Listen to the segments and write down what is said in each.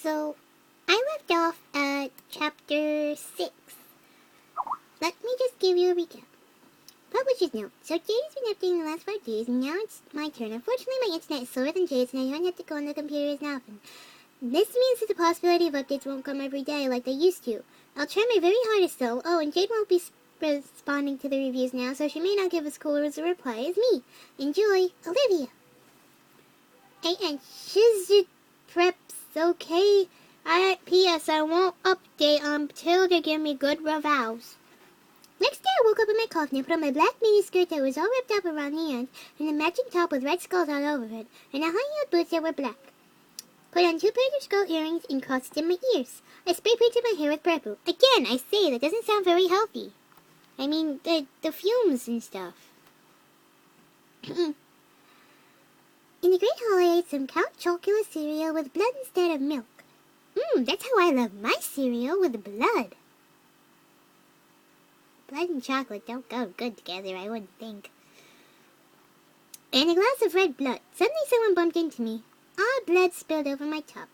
So, I left off at chapter 6. Let me just give you a recap. Publisher's note. So Jade's been updating the last 5 days, and now it's my turn. Unfortunately, my internet is slower than Jade's, and I don't have to go on the computer as often. This means that the possibility of updates won't come every day like they used to. I'll try my very hardest, though. Oh, and Jade won't be responding to the reviews now, so she may not give as cool as a reply as me. Enjoy, Olivia. And she's preps, okay? P.S. I won't update until they give me good reviews. Next day I woke up in my coffin and put on my black mini skirt that was all ripped up around the end, and a matching top with red skulls all over it, and a high-heeled boots that were black. Put on 2 pairs of skull earrings and crossed in my ears. I spray painted my hair with purple. Again, I say, that doesn't sound very healthy. I mean, the fumes and stuff. In the Great Hall, I ate some Count Chocula cereal with blood instead of milk. That's how I love my cereal, with blood. Blood and chocolate don't go good together, I wouldn't think. And a glass of red blood. Suddenly someone bumped into me. All blood spilled over my top.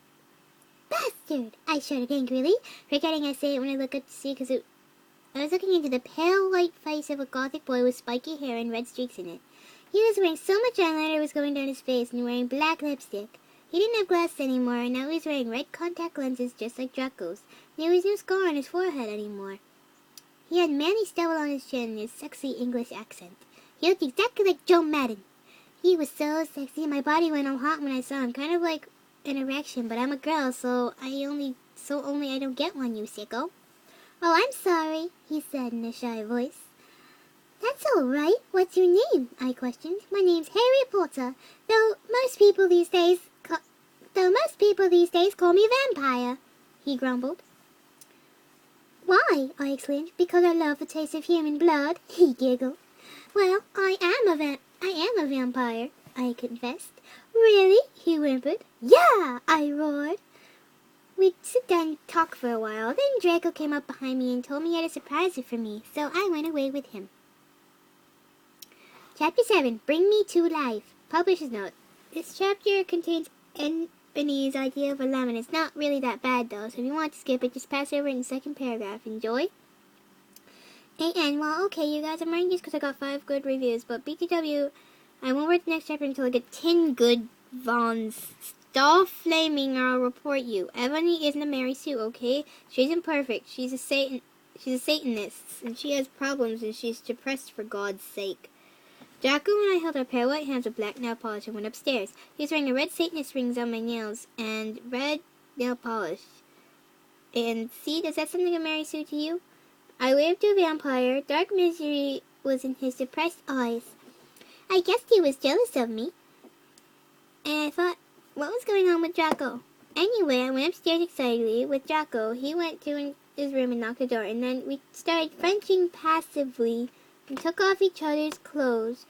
Bastard! I shouted angrily, forgetting I say it when I looked up to see, because I was looking into the pale white face of a gothic boy with spiky hair and red streaks in it. He was wearing so much eyeliner it was going down his face, and wearing black lipstick. He didn't have glasses anymore, and now he was wearing red contact lenses just like Draco's. And there was no scar on his forehead anymore. He had manly stubble on his chin and his sexy English accent. He looked exactly like Joe Madden. He was so sexy, and my body went all hot when I saw him, kind of like an erection, but I'm a girl, so only I don't get one, you sicko. Oh, I'm sorry, he said in a shy voice. That's all right. What's your name? I questioned. My name's Harry Potter, though most people these days call me Vampire, he grumbled. Why? I exclaimed. Because I love the taste of human blood, he giggled. Well, I am a vampire, I confessed. Really? He whimpered. Yeah, I roared. We'd sit down and talk for a while. Then Draco came up behind me and told me he had a surprise for me, so I went away with him. Chapter 7, Bring Me to Life. Publisher's note. This chapter contains Ebony's idea of a lemon. It's not really that bad, though, so if you want to skip it, just pass over in the second paragraph. Enjoy. And, well, okay, you guys, I'm writing this because I got 5 good reviews, but BTW, I won't read the next chapter until I get 10 good Vons. Stop flaming or I'll report you. Ebony isn't a Mary Sue, okay? She isn't perfect. She's a Satanist, and she has problems, and she's depressed for God's sake. Draco and I held our pair of white hands with black nail polish and went upstairs. He was wearing a red Satanist rings on my nails and red nail polish. And see, does that sound like a Mary Sue to you? I waved to a vampire. Dark misery was in his depressed eyes. I guessed he was jealous of me. And I thought, what was going on with Draco? Anyway, I went upstairs excitedly with Draco. He went to his room and knocked the door, and then we started Frenching passively and took off each other's clothes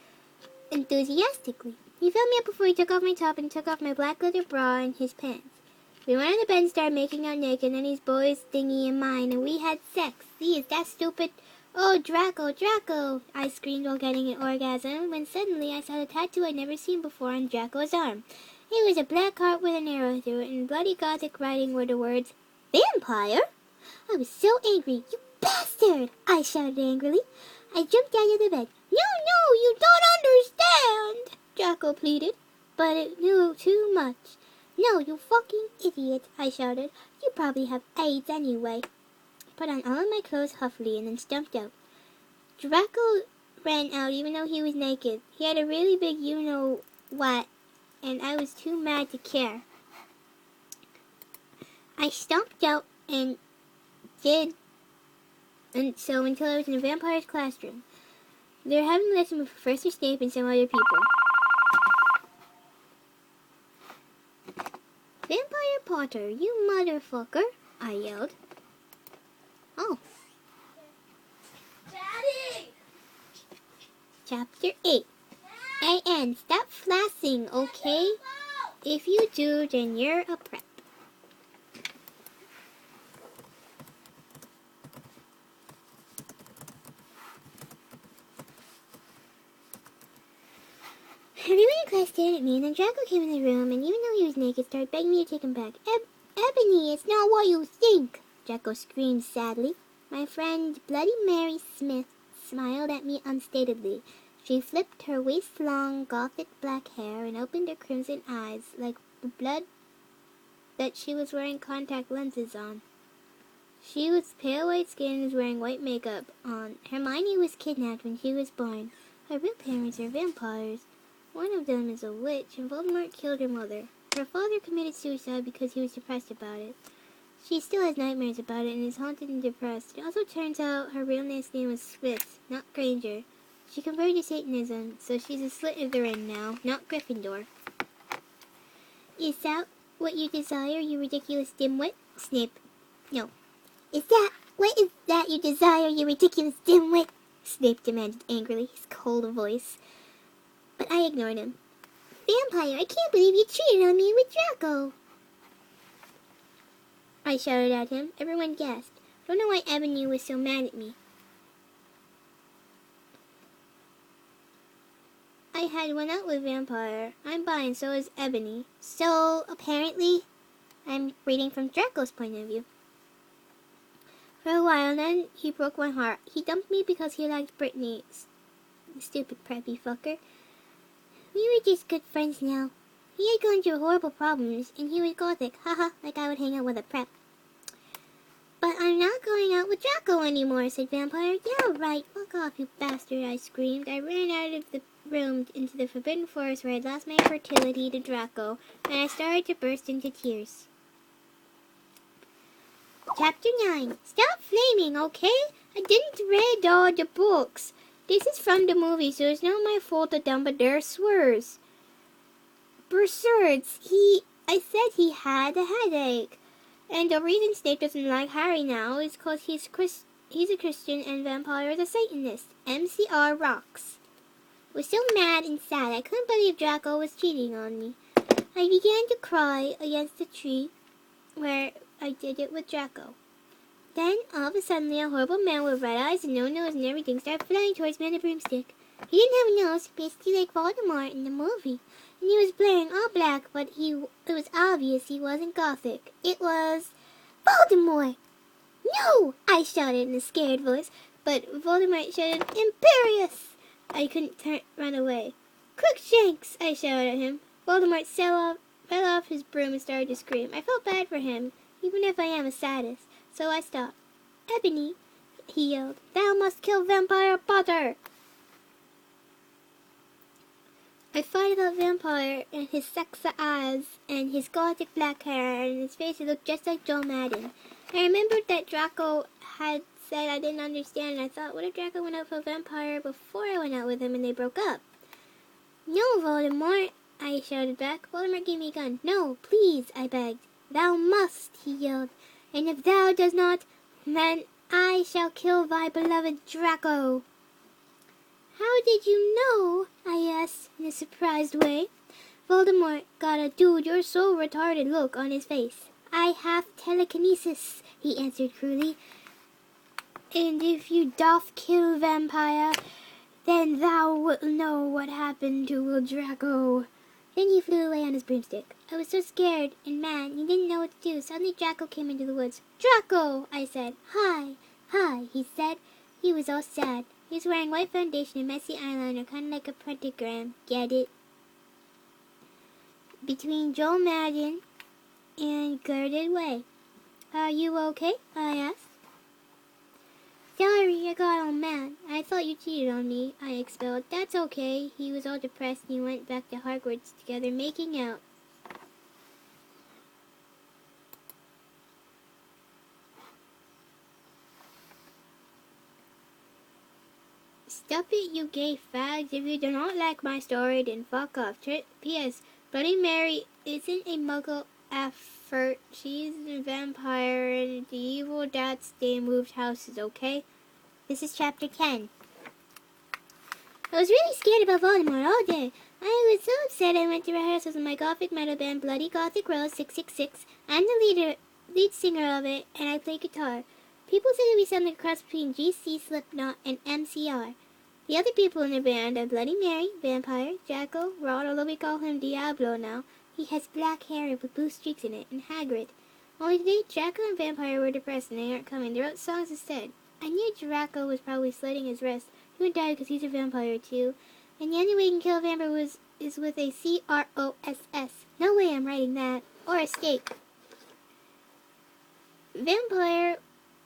enthusiastically. He filled me up before he took off my top and took off my black leather bra and his pants. We went on the bed and started making out naked, and then his boy's thingy and mine, and we had sex. See, is that stupid? Oh, Draco, Draco! I screamed while getting an orgasm, when suddenly I saw the tattoo I'd never seen before on Draco's arm. It was a black heart with an arrow through it, and in bloody Gothic writing were the words, Vampire? I was so angry. You bastard! I shouted angrily. I jumped out of the bed. No, you don't understand, Draco pleaded, but it knew too much. No, you fucking idiot, I shouted. You probably have AIDS anyway. Put on all of my clothes huffily and then stumped out. Draco ran out even though he was naked. He had a really big you-know-what, and I was too mad to care. I stomped out and so until I was in a vampire's classroom. They were having a lesson with Professor Snape and some other people. Vampire Potter, you motherfucker, I yelled. Oh. Daddy! Chapter 8. A.N. Stop flashing, okay? If you do, then you're a prep. Everyone in class stared at me, and then Draco came in the room, and even though he was naked, started begging me to take him back. Ebony, it's not what you think, Draco screamed sadly. My friend Bloody Mary Smith smiled at me unstatedly. She flipped her waist-long gothic black hair and opened her crimson eyes like the blood that she was wearing contact lenses on. She was pale white skin and was wearing white makeup on. Hermione was kidnapped when she was born. Her real parents are vampires. One of them is a witch, and Voldemort killed her mother. Her father committed suicide because he was depressed about it. She still has nightmares about it and is haunted and depressed. It also turns out her real name was Smith, not Granger. She converted to Satanism, so she's a Slytherin now, not Gryffindor. Is that what you desire, you ridiculous dimwit? Snape. No. Is that you desire, you ridiculous dimwit? Snape demanded angrily, his cold voice. But I ignored him. Vampire, I can't believe you cheated on me with Draco! I shouted at him. Everyone gasped. Don't know why Ebony was so mad at me. I had one out with Vampire. I'm bi and so is Ebony. So, apparently, I'm reading from Draco's point of view. For a while then, he broke my heart. He dumped me because he liked Brittany. Stupid preppy fucker. We were just good friends now. He had gone through horrible problems, and he was gothic. Haha, like I would hang out with a prep. But I'm not going out with Draco anymore, said Vampire. Yeah, right. Fuck off, you bastard, I screamed. I ran out of the room into the Forbidden Forest where I'd lost my fertility to Draco, and I started to burst into tears. Chapter 9. Stop flaming, okay? I didn't read all the books. This is from the movie, so it's not my fault that Dumbledore swears. Besides, I said he had a headache. And the reason Snape doesn't like Harry now is because he's a Christian and Vampire is a Satanist. MCR rocks. I was so mad and sad I couldn't believe Draco was cheating on me. I began to cry against the tree where I did it with Draco. Then, all of a sudden, a horrible man with red eyes and no nose and everything started flying towards me on a broomstick. He didn't have a nose, basically like Voldemort in the movie. And he was wearing all black, but it was obvious he wasn't gothic. It was Voldemort! No! I shouted in a scared voice, but Voldemort shouted, Imperious! I couldn't run away. Crookshanks! I shouted at him. Voldemort fell off his broom and started to scream. I felt bad for him, even if I am a sadist. So I stopped. Ebony, he yelled, thou must kill Vampire Potter! I thought about Vampire and his sexy eyes and his gothic black hair and his face that looked just like Joe Madden. I remembered that Draco had said I didn't understand and I thought, what if Draco went out for Vampire before I went out with him and they broke up? No, Voldemort, I shouted back. Voldemort gave me a gun. No, please, I begged. Thou must, he yelled. And if thou does not, then I shall kill thy beloved Draco. How did you know? I asked in a surprised way. Voldemort got a dude, you're so retarded look on his face. I have telekinesis, he answered cruelly. And if you doth kill Vampire, then thou wilt know what happened to Draco. Then he flew away on his broomstick. I was so scared and mad, and he didn't know what to do. Suddenly Draco came into the woods. Draco, I said. Hi, hi, he said. He was all sad. He was wearing white foundation and messy eyeliner, kind of like a pentagram. Get it? Between Joel Madden and Girded Way. Are you okay? I asked. Sorry, I got all mad. I thought you cheated on me, I expelled. That's okay. He was all depressed and he went back to Hogwarts together, making out. Stop it, you gay fags. If you do not like my story, then fuck off. P.S. Bloody Mary isn't a muggle effort. She's a vampire and the evil dads they moved houses, okay? This is chapter 10. I was really scared about Voldemort all day. I was so upset I went to rehearsals with my gothic metal band Bloody Gothic Rose 666. I'm the lead singer of it, and I play guitar. People say that we sound like a cross between GC, Slipknot, and MCR. The other people in the band are Bloody Mary, Vampire, Draco, Rod, although we call him Diablo now. He has black hair with blue streaks in it, and Hagrid. Only today, Draco and Vampire were depressed and they aren't coming. They wrote songs instead. I knew Draco was probably slitting his wrist. He would die because he's a vampire too. And the only way you can kill a vampire is with a CROSS. No way I'm writing that. Or escape. Vampire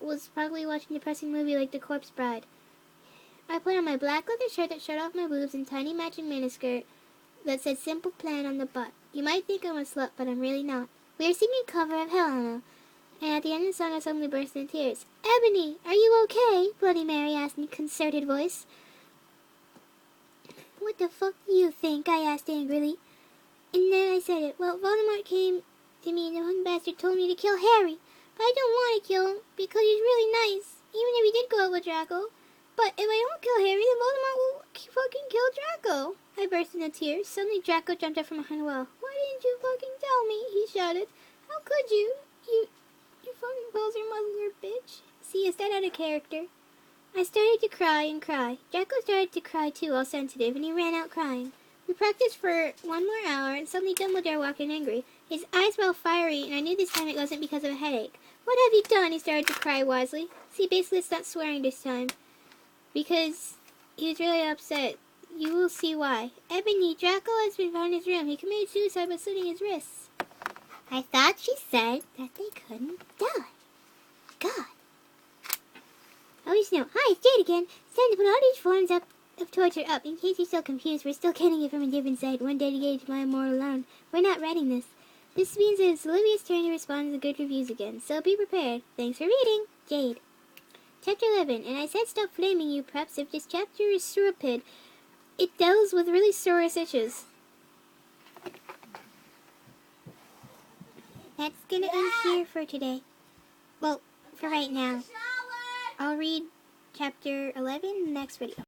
was probably watching a depressing movie like The Corpse Bride. I put on my black leather shirt that showed off my boobs and tiny matching miniskirt that said Simple Plan on the butt. You might think I'm a slut, but I'm really not. We are singing a cover of Helena, and at the end of the song I suddenly burst into tears. Ebony, are you okay? Bloody Mary asked in a concerted voice. What the fuck do you think? I asked angrily. And then I said it. Well, Voldemort came to me and the hung bastard told me to kill Harry. But I don't want to kill him because he's really nice, even if he did go out with Draco. But if I don't kill Harry, then Voldemort will fucking kill Draco. I burst into tears. Suddenly Draco jumped up from behind the wall. Why didn't you fucking tell me? He shouted. How could you? You fucking poser muzzler bitch. See, is that out of character? I started to cry and cry. Draco started to cry too, all sensitive, and he ran out crying. We practiced for 1 more hour, and suddenly Dumbledore walked in angry. His eyes were all fiery, and I knew this time it wasn't because of a headache. What have you done? He started to cry wisely. See, basically it's not swearing this time. Because he was really upset. You will see why. Ebony, Draco has been found in his room. He committed suicide by slitting his wrists. I thought she said that they couldn't die. God. Oh, just know. Hi, it's Jade again. It's time to put all these forms of torture up. In case you're still confused, we're still getting it from a different site. One dedicated to my immortal alone. We're not writing this. This means that it's Olivia's turn to respond to the good reviews again. So be prepared. Thanks for reading. Jade. Chapter 11. And I said stop flaming, you preps. If this chapter is stupid, it deals with really sore itches. That's gonna end here for today. Well, for right now. I'll read chapter 11 in the next video.